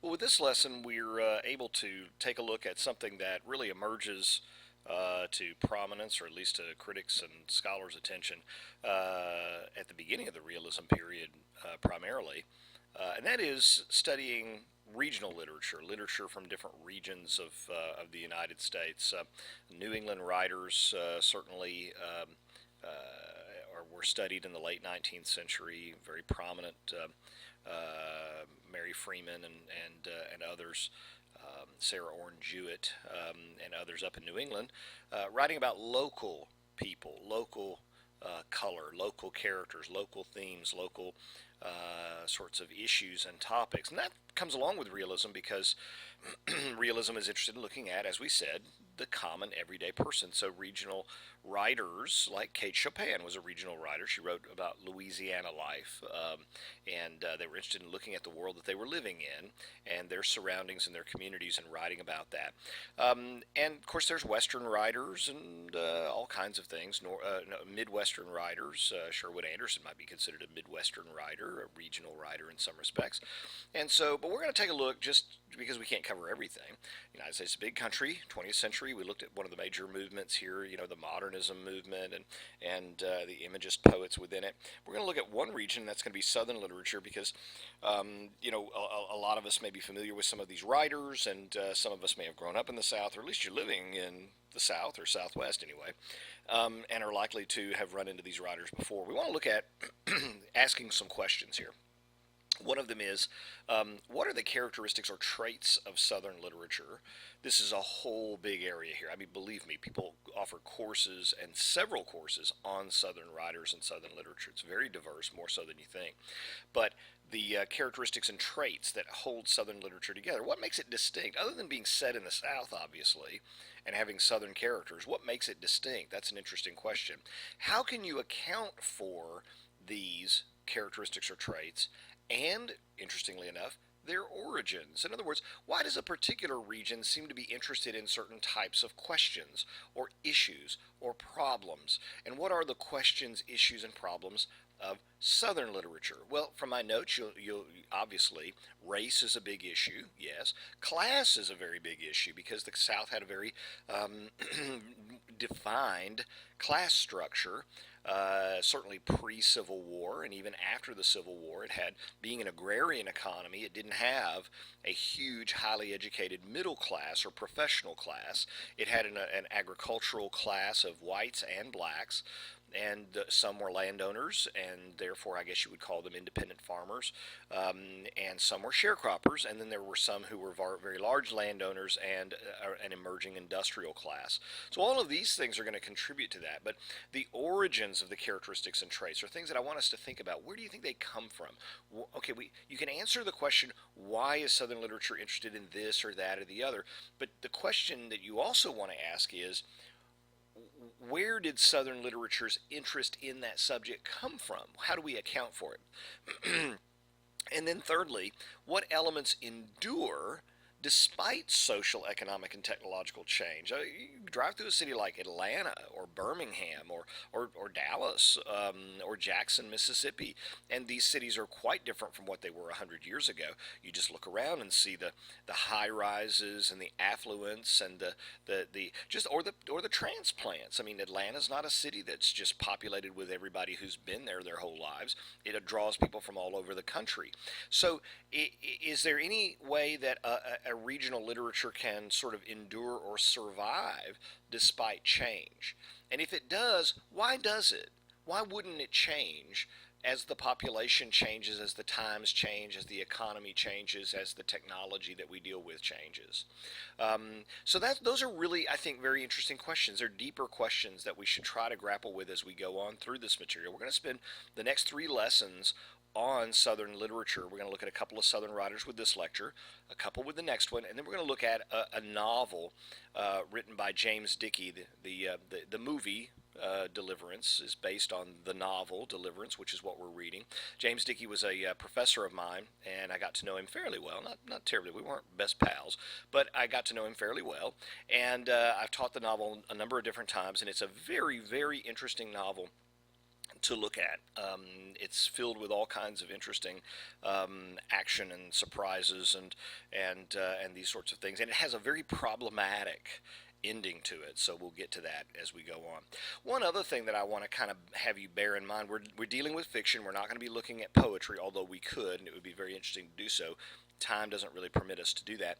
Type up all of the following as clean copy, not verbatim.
Well, with this lesson, we're able to take a look at something that really emerges to prominence, or at least to critics and scholars' attention, at the beginning of the realism period, primarily, and that is studying regional literature, literature from different regions of the United States. New England writers certainly were studied in the late 19th century, very prominent. Mary Freeman and others, Sarah Orne Jewett, and others up in New England, writing about local people, local color, local characters, local themes, local sorts of issues and topics. And that comes along with realism because realism is interested in looking at, as we said, the common everyday person. So regional writers like Kate Chopin was a regional writer. She wrote about Louisiana life, and they were interested in looking at the world that they were living in and their surroundings and their communities and writing about that. And of course, there's Western writers and all kinds of things. No, Midwestern writers. Sherwood Anderson might be considered a Midwestern writer, a regional writer in some respects. And so, but we're going to take a look, just because we can't cover everything. The United States is a big country, 20th century. We looked at one of the major movements here, the modernism movement and the Imagist poets within it. We're going to look at one region, that's going to be Southern literature, because a lot of us may be familiar with some of these writers, and some of us may have grown up in the South, or at least you're living in the South or Southwest anyway, and are likely to have run into these writers before. We want to look at asking some questions here. One of them is, what are the characteristics or traits of Southern literature? This is a whole big area here. I mean, believe me, people offer courses and several courses on Southern writers and Southern literature. It's very diverse, more so than you think. But the characteristics and traits that hold Southern literature together, what makes it distinct? Other than being set in the South, obviously, and having Southern characters, what makes it distinct? That's an interesting question. How can you account for these characteristics or traits? And, interestingly enough, their origins. In other words, why does a particular region seem to be interested in certain types of questions or issues or problems? And what are the questions, issues, and problems of Southern literature? Well, from my notes, you'll obviously, race is a big issue, yes. Class is a very big issue because the South had a very defined class structure. Certainly pre-Civil War and even after the Civil War, it had, being an agrarian economy, it didn't have a huge, highly educated middle class or professional class. It had an agricultural class of whites and blacks, and some were landowners, and therefore I guess you would call them independent farmers, and some were sharecroppers, and then there were some who were very large landowners and an emerging industrial class. So all of these things are going to contribute to that, but the origins of the characteristics and traits are things that I want us to think about. Where do you think they come from? Okay, you can answer the question, why is Southern literature interested in this or that or the other, but the question that you also want to ask is, where did Southern literature's interest in that subject come from? How do we account for it? And then thirdly, what elements endure despite social, economic, and technological change? You drive through a city like Atlanta or Birmingham or Dallas or Jackson, Mississippi, and these cities are quite different from what they were 100 years ago. You just look around and see the high rises and the affluence and the transplants. I mean, Atlanta's not a city that's just populated with everybody who's been there their whole lives. It draws people from all over the country. So, is there any way that a regional literature can sort of endure or survive despite change? And if it does, why does it? Why wouldn't it change as the population changes, as the times change, as the economy changes, as the technology that we deal with changes? So those are really, I think, very interesting questions. They're deeper questions that we should try to grapple with as we go on through this material. We're going to spend the next 3 lessons on Southern literature. We're going to look at a couple of Southern writers with this lecture, a couple with the next one, and then we're going to look at a novel written by James Dickey. The movie Deliverance is based on the novel Deliverance, which is what we're reading. James Dickey was a professor of mine, and I got to know him fairly well. Not terribly. We weren't best pals, but I got to know him fairly well. And I've taught the novel a number of different times, and it's a very, very interesting novel to look at. It's filled with all kinds of interesting action and surprises and these sorts of things, and it has a very problematic ending to it. So we'll get to that as we go on. One other thing that I want to kind of have you bear in mind: we're dealing with fiction. We're not going to be looking at poetry, although we could, and it would be very interesting to do so. Time doesn't really permit us to do that.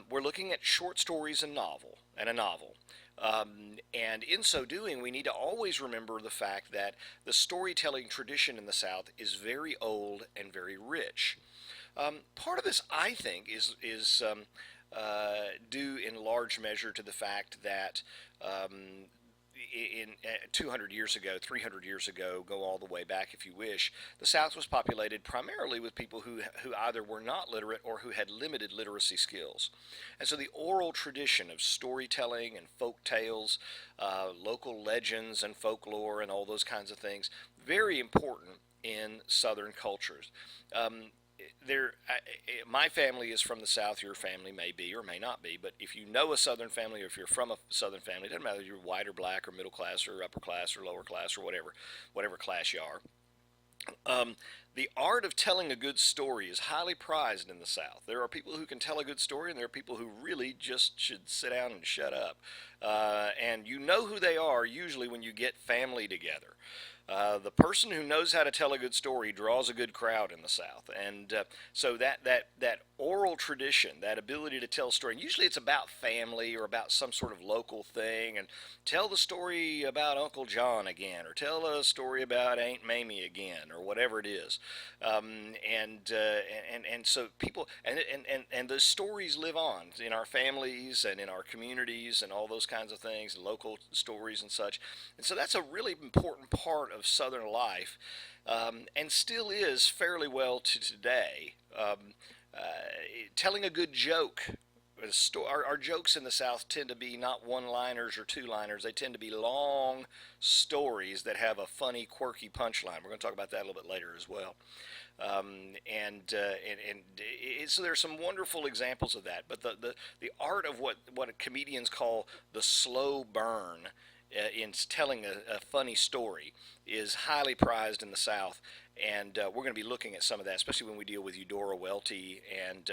We're looking at short stories and a novel. And in so doing, we need to always remember the fact that the storytelling tradition in the South is very old and very rich. Part of this, I think, is due in large measure to the fact that in 200 years ago, 300 years ago, go all the way back if you wish, the South was populated primarily with people who either were not literate or who had limited literacy skills. And so the oral tradition of storytelling and folk tales, local legends and folklore and all those kinds of things, very important in Southern cultures. My family is from the South. Your family may be or may not be. But if you know a Southern family, or if you're from a Southern family, it doesn't matter if you're white or black or middle class or upper class or lower class or whatever class you are. The art of telling a good story is highly prized in the South. There are people who can tell a good story, and there are people who really just should sit down and shut up. And you know who they are usually when you get family together. The person who knows how to tell a good story draws a good crowd in the South, and so that oral tradition, that ability to tell a story, and usually it's about family or about some sort of local thing, and tell the story about Uncle John again, or tell a story about Aunt Mamie again, or whatever it is, and so people and those stories live on in our families and in our communities and all those kinds of things, local stories and such, and so that's a really important part of Southern life, and still is fairly well to today. Telling a good joke. Our jokes in the South tend to be not one-liners or two-liners. They tend to be long stories that have a funny, quirky punchline. We're going to talk about that a little bit later as well. So there's some wonderful examples of that. But the art of what comedians call the slow burn in telling a funny story is highly prized in the South, and we're going to be looking at some of that, especially when we deal with Eudora Welty and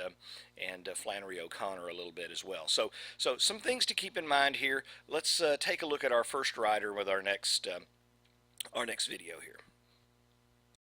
Flannery O'Connor a little bit as well. So some things to keep in mind here. Let's take a look at our first writer with our next video here.